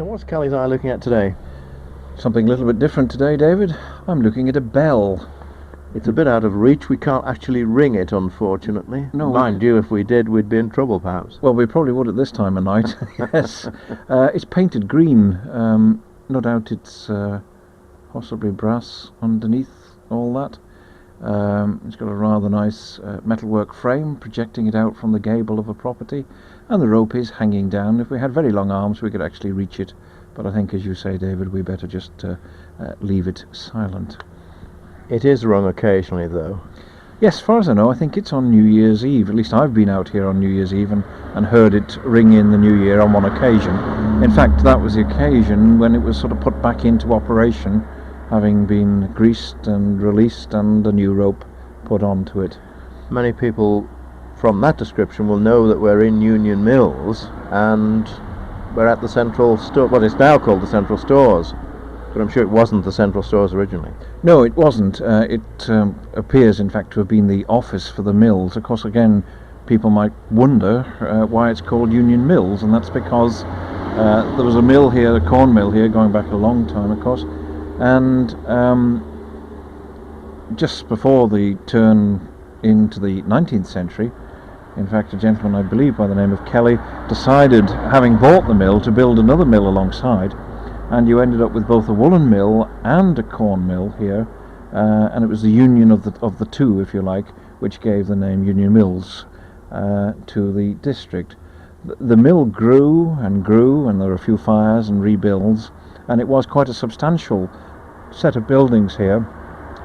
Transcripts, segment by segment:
What's Kelly's eye looking at today? Something a little bit different today, David. I'm looking at a bell. It's a bit out of reach. We can't actually ring it, unfortunately. No, mind you, if we did, we'd be in trouble, perhaps. Well, we probably would at this time of night. Yes. It's painted green. No doubt it's possibly brass underneath all that. It's got a rather nice metalwork frame projecting it out from the gable of a property, and the rope is hanging down. If we had very long arms we could actually reach it, but I think, as you say, David, we better just leave it silent. It is rung occasionally, though. Yes, as far as I know, I think it's on New Year's Eve. At least I've been out here on New Year's Eve and heard it ring in the New Year on one occasion. In fact, that was the occasion when it was sort of put back into operation, having been greased and released and a new rope put onto it. Many people from that description will know that we're in Union Mills and we're at the Central Store, what is now called the Central Stores, but I'm sure it wasn't the Central Stores originally. No, it wasn't. It appears in fact to have been the office for the mills. Of course, again, people might wonder why it's called Union Mills, and that's because there was a mill here, a corn mill here, going back a long time, of course. And just before the turn into the 19th century, in fact, a gentleman, I believe by the name of Kelly, decided, having bought the mill, to build another mill alongside, and you ended up with both a woolen mill and a corn mill here, and it was the union of the two, if you like, which gave the name Union Mills to the district. The mill grew, and there were a few fires and rebuilds, and it was quite a substantial set of buildings here,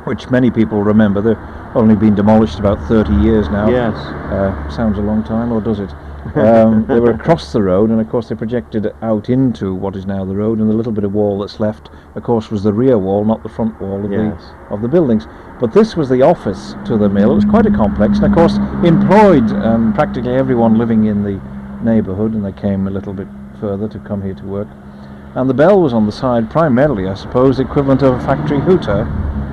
which many people remember. They've only been demolished about 30 years now. Yes. Sounds a long time, or does it? They were across the road, and of course they projected out into what is now the road, and the little bit of wall that's left, of course, was the rear wall, not the front wall of the buildings. But this was the office to the mill. It was quite a complex, and of course employed practically everyone living in the neighbourhood, and they came a little bit further to come here to work. And the bell was on the side, primarily, I suppose, the equivalent of a factory hooter,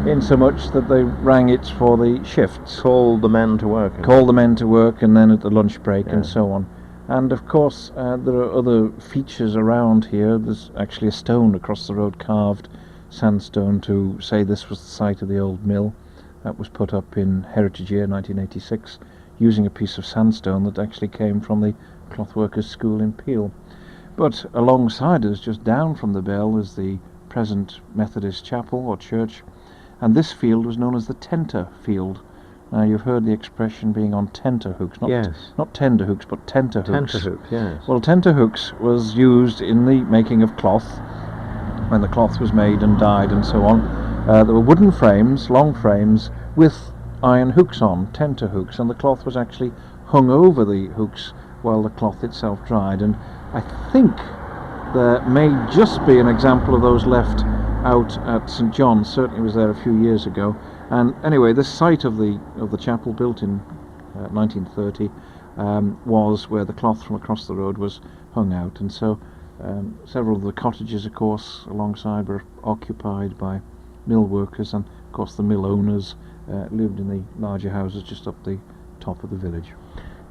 in so much that they rang it for the shifts. Called the men to work. Called the men to work, and then at the lunch break, and so on. And of course, there are other features around here. There's actually a stone across the road, carved sandstone, to say this was the site of the old mill. That was put up in Heritage Year 1986, using a piece of sandstone that actually came from the Clothworkers' School in Peel. But alongside us, just down from the bell, is the present Methodist chapel or church, and this field was known as the tenter field. Now, you've heard the expression being on tenter hooks, not tender hooks, but tenter hooks. Tenter hooks, yes. Well, tenter hooks was used in the making of cloth, when the cloth was made and dyed and so on. There were wooden frames, long frames, with iron hooks on, tenter hooks, and the cloth was actually hung over the hooks while the cloth itself dried. And I think there may just be an example of those left out at St John's. Certainly was there a few years ago. And anyway, this site of the chapel, built in 1930, was where the cloth from across the road was hung out. And so several of the cottages, of course, alongside were occupied by mill workers, and of course the mill owners lived in the larger houses just up the top of the village.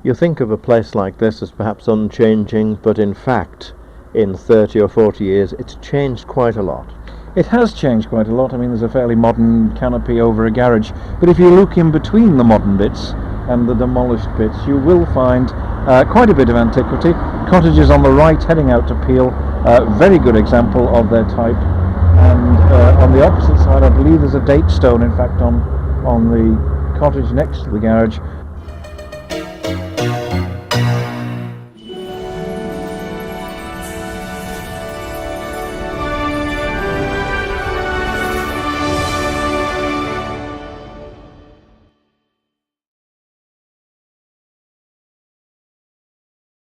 You think of a place like this as perhaps unchanging, but in fact, in 30 or 40 years, it's changed quite a lot. It has changed quite a lot. I mean, there's a fairly modern canopy over a garage, but if you look in between the modern bits and the demolished bits, you will find quite a bit of antiquity. Cottages on the right heading out to Peel, very good example of their type. And on the opposite side, I believe there's a date stone, in fact, on the cottage next to the garage,